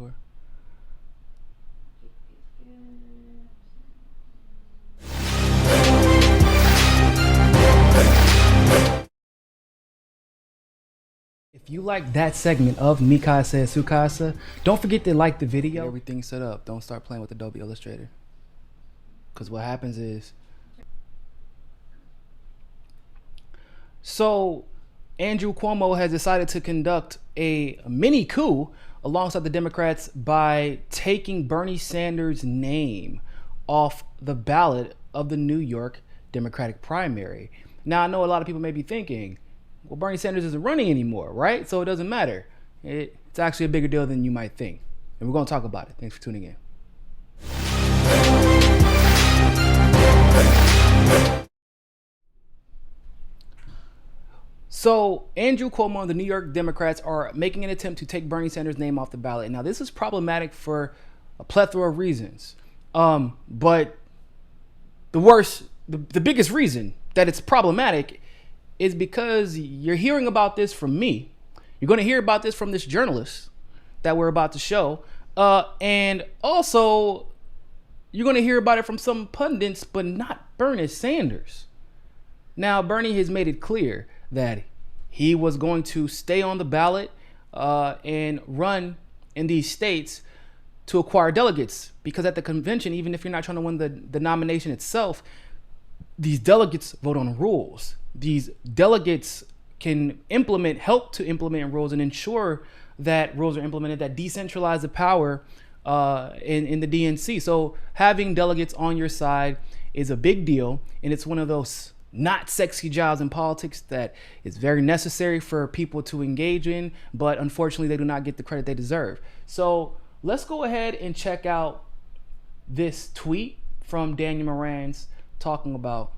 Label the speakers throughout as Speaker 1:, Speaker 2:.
Speaker 1: for? If you like that segment of Mikasa Sukasa, don't forget to like the video. Everything's set up. Don't start playing with Adobe Illustrator. Because what happens is... So, Andrew Cuomo has decided to conduct a mini coup alongside the Democrats by taking Bernie Sanders' name off the ballot of the New York Democratic primary. Now, I know a lot of people may be thinking, well, Bernie Sanders isn't running anymore, right? So it doesn't matter. It's actually a bigger deal than you might think. And we're going to talk about it. Thanks for tuning in. So Andrew Cuomo and the New York Democrats are making an attempt to take Bernie Sanders' name off the ballot. Now, this is problematic for a plethora of reasons. But the biggest reason that it's problematic is because you're hearing about this from me. You're going to hear about this from this journalist that we're about to show. And also, you're going to hear about it from some pundits, but not Bernie Sanders. Now, Bernie has made it clear that he was going to stay on the ballot and run in these states to acquire delegates. Because at the convention, even if you're not trying to win the nomination itself, these delegates vote on rules. These delegates can help to implement rules and ensure that rules are implemented that decentralize the power in the DNC. So having delegates on your side is a big deal, and it's one of those not sexy jobs in politics that is very necessary for people to engage in, but unfortunately they do not get the credit they deserve. So let's go ahead and check out this tweet from Daniel Moran's talking about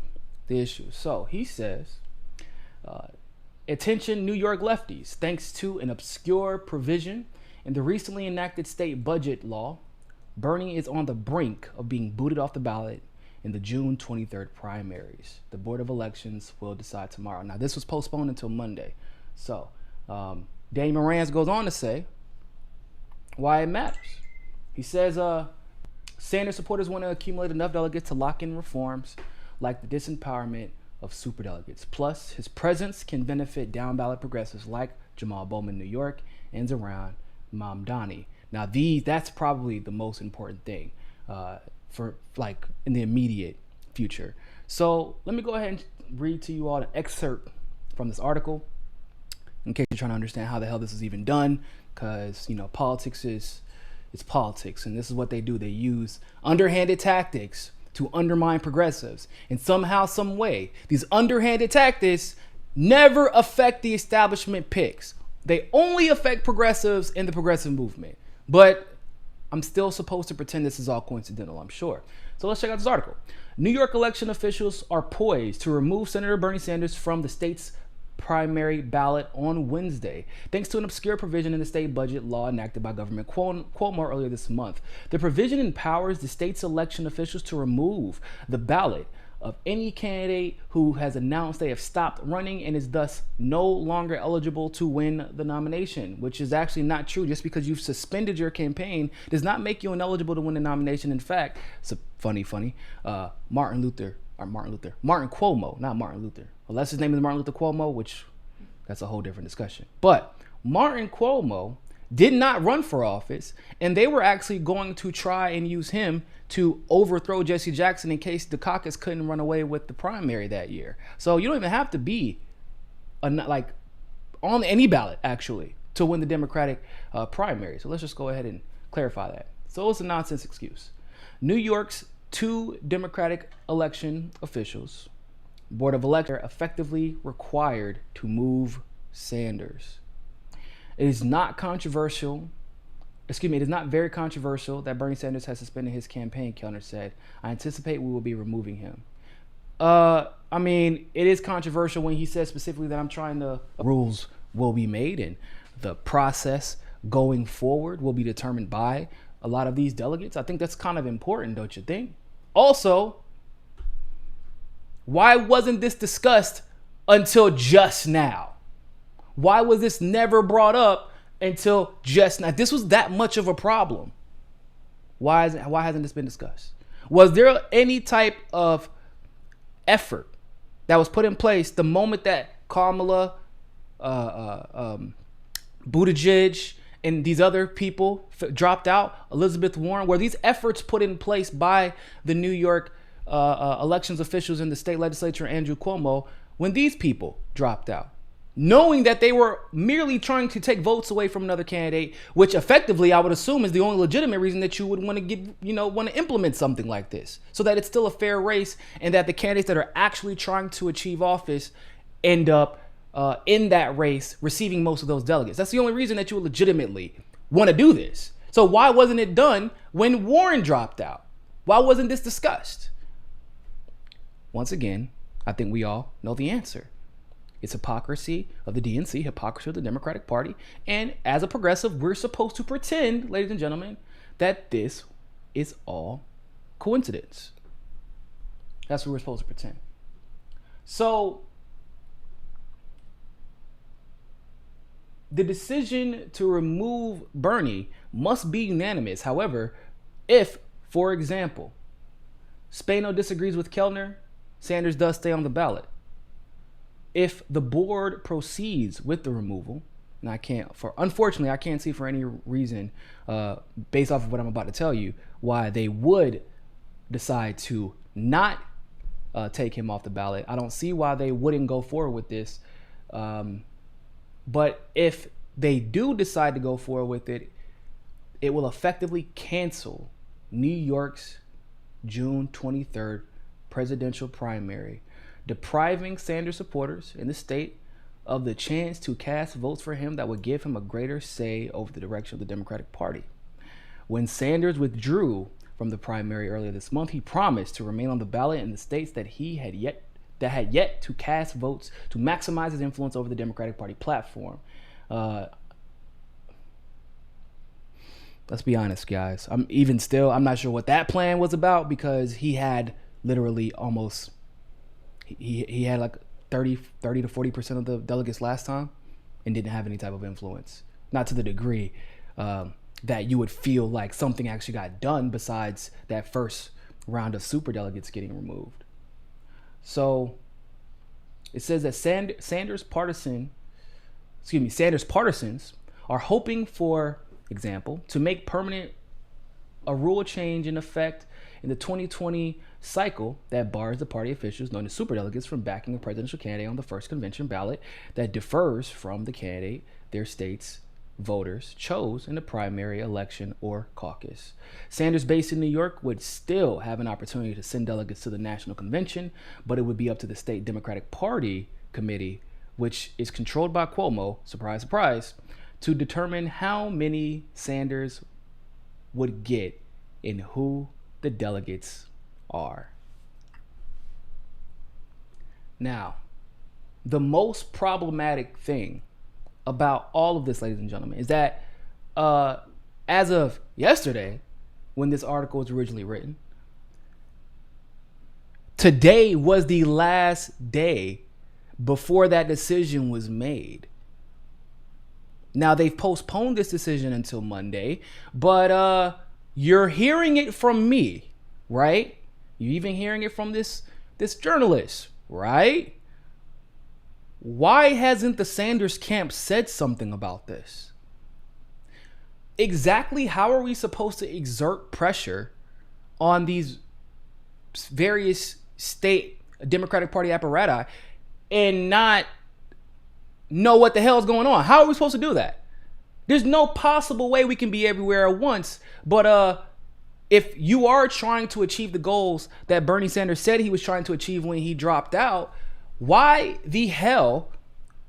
Speaker 1: the issue. So he says, attention New York lefties, thanks to an obscure provision in the recently enacted state budget law, Bernie is on the brink of being booted off the ballot in the June 23rd primaries. The Board of Elections will decide tomorrow. Now, this was postponed until Monday. So Daniel Moran goes on to say why it matters. He says, Sanders supporters want to accumulate enough delegates to lock in reforms like the disempowerment of superdelegates. Plus, his presence can benefit down-ballot progressives like Jamal Bowman, New York, and Zohran Mamdani. Now, that's probably the most important thing for like in the immediate future. So let me go ahead and read to you all an excerpt from this article in case you're trying to understand how the hell this is even done, because politics it's politics, and this is what they do. They use underhanded tactics to undermine progressives, and somehow, some way, these underhanded tactics never affect the establishment picks. They only affect progressives and the progressive movement. But I'm still supposed to pretend this is all coincidental, I'm sure. So let's check out this article. New York election officials are poised to remove Senator Bernie Sanders from the state's primary ballot on Wednesday, thanks to an obscure provision in the state budget law enacted by Governor Cuomo earlier this month. The provision empowers the state's election officials to remove the ballot of any candidate who has announced they have stopped running and is thus no longer eligible to win the nomination, which is actually not true. Just because you've suspended your campaign does not make you ineligible to win the nomination. In fact, it's a funny, Martin Cuomo, not Martin Luther. Unless his name is Martin Luther Cuomo, which that's a whole different discussion. But Martin Cuomo did not run for office, and they were actually going to try and use him to overthrow Jesse Jackson in case Dukakis couldn't run away with the primary that year. So you don't even have to be on any ballot actually to win the Democratic primary. So let's just go ahead and clarify that. So it's a nonsense excuse. New York's two Democratic election officials, Board of Elections, are effectively required to move Sanders. It is not very controversial that Bernie Sanders has suspended his campaign, Kellner said. I anticipate we will be removing him. I mean, it is controversial when he says specifically that rules will be made and the process going forward will be determined by a lot of these delegates. I think that's kind of important, don't you think? Also, why wasn't this discussed until just now? Why was this never brought up until just now. This was that much of a problem. Why hasn't this been discussed? Was there any type of effort that was put in place the moment that Kamala, Buttigieg, and these other people dropped out, Elizabeth Warren? Were these efforts put in place by the New York elections officials in the state legislature, Andrew Cuomo, when these people dropped out, knowing that they were merely trying to take votes away from another candidate, which effectively I would assume is the only legitimate reason that you would want to implement something like this, so that it's still a fair race and that the candidates that are actually trying to achieve office end up in that race receiving most of those delegates. That's the only reason that you would legitimately want to do this. So why wasn't it done when Warren dropped out? Why wasn't this discussed? Once again, I think we all know the answer. It's hypocrisy of the DNC, hypocrisy of the Democratic Party. And as a progressive, we're supposed to pretend, ladies and gentlemen, that this is all coincidence. That's what we're supposed to pretend. So the decision to remove Bernie must be unanimous. However, if, for example, Spano disagrees with Kellner, Sanders does stay on the ballot. If the board proceeds with the removal, and unfortunately, I can't see for any reason, based off of what I'm about to tell you, why they would decide to not take him off the ballot. I don't see why they wouldn't go forward with this. But if they do decide to go forward with it, it will effectively cancel New York's June 23rd presidential primary, depriving Sanders supporters in the state of the chance to cast votes for him that would give him a greater say over the direction of the Democratic Party. When Sanders withdrew from the primary earlier this month, he promised to remain on the ballot in the states that had yet to cast votes to maximize his influence over the Democratic Party platform. Let's be honest, guys. I'm not sure what that plan was about, because he had literally almost, he had like 30 to 40% of the delegates last time and didn't have any type of influence. Not to the degree that you would feel like something actually got done besides that first round of super delegates getting removed. So it says that Sanders partisans are hoping, for example, to make permanent a rule change in effect in the 2020 cycle that bars the party officials known as superdelegates from backing a presidential candidate on the first convention ballot that differs from the candidate their state's voters chose in the primary election or caucus. Sanders, based in New York, would still have an opportunity to send delegates to the national convention, but it would be up to the state Democratic Party committee, which is controlled by Cuomo, surprise, surprise, to determine how many Sanders would get and who the delegates are. Now, the most problematic thing about all of this, ladies and gentlemen, is that as of yesterday, when this article was originally written, today was the last day before that decision was made. Now, they've postponed this decision until Monday, but you're hearing it from me, right? You're even hearing it from this journalist, right? Why hasn't the Sanders camp said something about this? Exactly how are we supposed to exert pressure on these various state Democratic Party apparatus and not know what the hell is going on? How are we supposed to do that? There's no possible way we can be everywhere at once. But if you are trying to achieve the goals that Bernie Sanders said he was trying to achieve when he dropped out, why the hell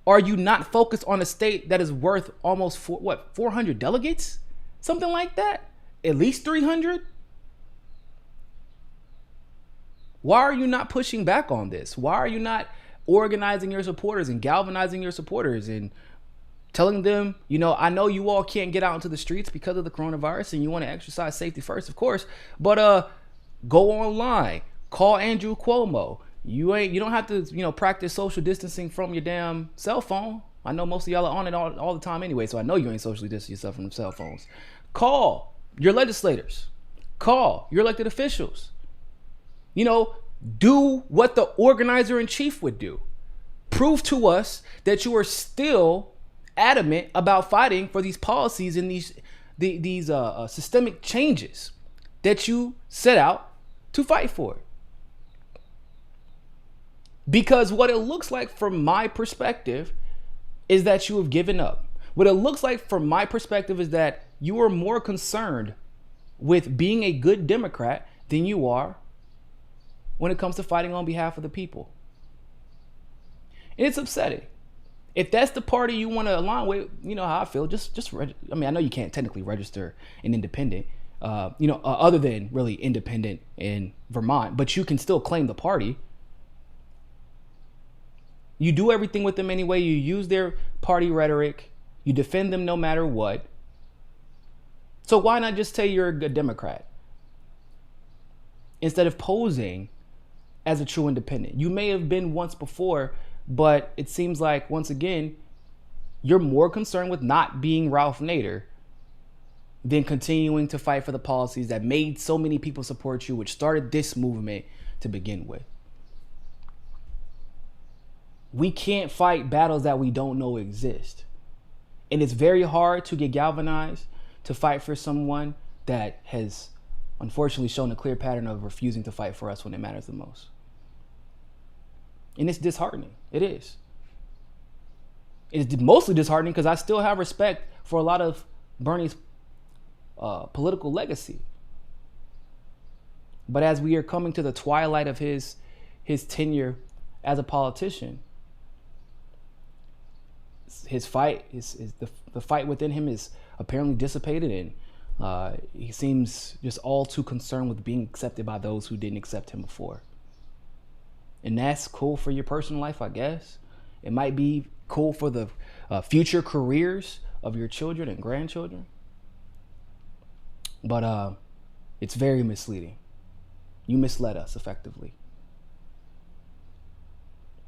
Speaker 1: are you not focused on a state that is worth almost 400 delegates? Something like that? At least 300? Why are you not pushing back on this? Why are you not organizing your supporters and galvanizing your supporters and telling them, I know you all can't get out into the streets because of the coronavirus and you want to exercise safety first, of course, but go online, call Andrew Cuomo. You don't have to, practice social distancing from your damn cell phone I know most of y'all are on it all the time anyway, so I know you ain't socially distancing yourself from them cell phones. Call your legislators. Call your elected officials. You know, do what the organizer in chief would do. Prove to us that you are still adamant about fighting for these policies and these systemic changes that you set out to fight for. Because what it looks like from my perspective is that you have given up. What it looks like from my perspective is that you are more concerned with being a good Democrat than you are when it comes to fighting on behalf of the people. And it's upsetting. If that's the party you want to align with, you know how I feel. I mean, I know you can't technically register an independent, other than really independent in Vermont, but you can still claim the party. You do everything with them anyway. You use their party rhetoric. You defend them no matter what. So why not just say you're a good Democrat instead of posing as a true independent? You may have been once before, but it seems like, once again, you're more concerned with not being Ralph Nader than continuing to fight for the policies that made so many people support you, which started this movement to begin with. We can't fight battles that we don't know exist. And it's very hard to get galvanized to fight for someone that has unfortunately shown a clear pattern of refusing to fight for us when it matters the most. And it's disheartening. It is. It's mostly disheartening because I still have respect for a lot of Bernie's political legacy. But as we are coming to the twilight of his tenure as a politician, the fight within him is apparently dissipated, and he seems just all too concerned with being accepted by those who didn't accept him before. And that's cool for your personal life, I guess. It might be cool for the future careers of your children and grandchildren. But it's very misleading. You misled us effectively.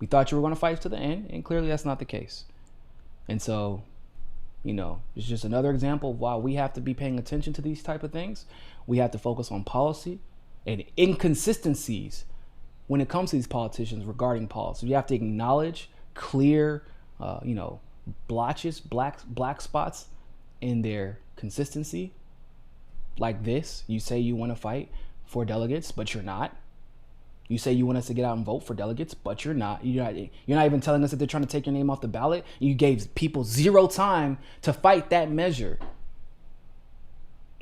Speaker 1: We thought you were going to fight to the end, and clearly that's not the case. And so, it's just another example of why we have to be paying attention to these type of things. We have to focus on policy and inconsistencies when it comes to these politicians regarding policy. You have to acknowledge clear, blotches, black spots in their consistency. Like this, you say you want to fight for delegates, but you're not. You say you want us to get out and vote for delegates, but you're not. You're not even telling us that they're trying to take your name off the ballot. You gave people zero time to fight that measure.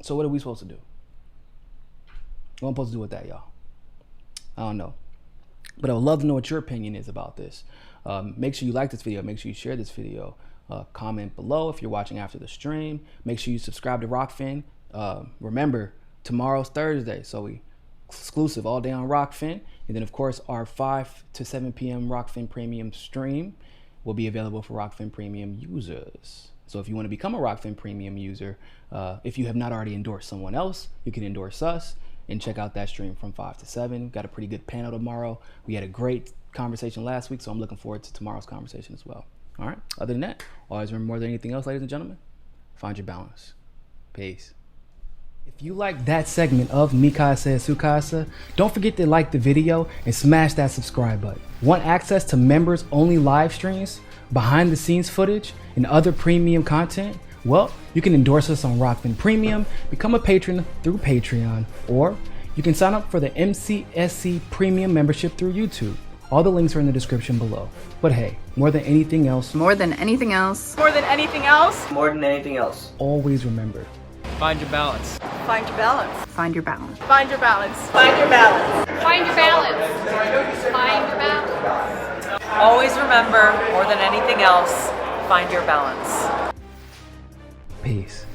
Speaker 1: So what are we supposed to do? What am I supposed to do with that, y'all? I don't know. But I would love to know what your opinion is about this. Make sure you like this video. Make sure you share this video. Comment below if you're watching after the stream. Make sure you subscribe to Rockfin. Remember, tomorrow's Thursday, so we exclusive all day on Rockfin. And then, of course, our 5 to 7 p.m. Rockfin Premium stream will be available for Rockfin Premium users. So if you want to become a Rockfin Premium user, if you have not already endorsed someone else, you can endorse us and check out that stream from 5 to 7. Got a pretty good panel tomorrow. We had a great conversation last week, so I'm looking forward to tomorrow's conversation as well. All right. Other than that, always remember, more than anything else, ladies and gentlemen, find your balance. Peace. If you like that segment of Mi Casa es Su Casa, don't forget to like the video and smash that subscribe button. Want access to members only live streams, behind the scenes footage, and other premium content? Well, you can endorse us on Rockfin Premium, become a patron through Patreon, or you can sign up for the MCSC Premium membership through YouTube. All the links are in the description below. But hey, more than anything else, always remember,
Speaker 2: find your balance.
Speaker 3: Find your balance.
Speaker 4: Find your balance.
Speaker 3: Find your balance. Find your balance.
Speaker 5: Find your balance. Find your balance.
Speaker 3: Always remember, more than anything else, find your balance.
Speaker 1: peace.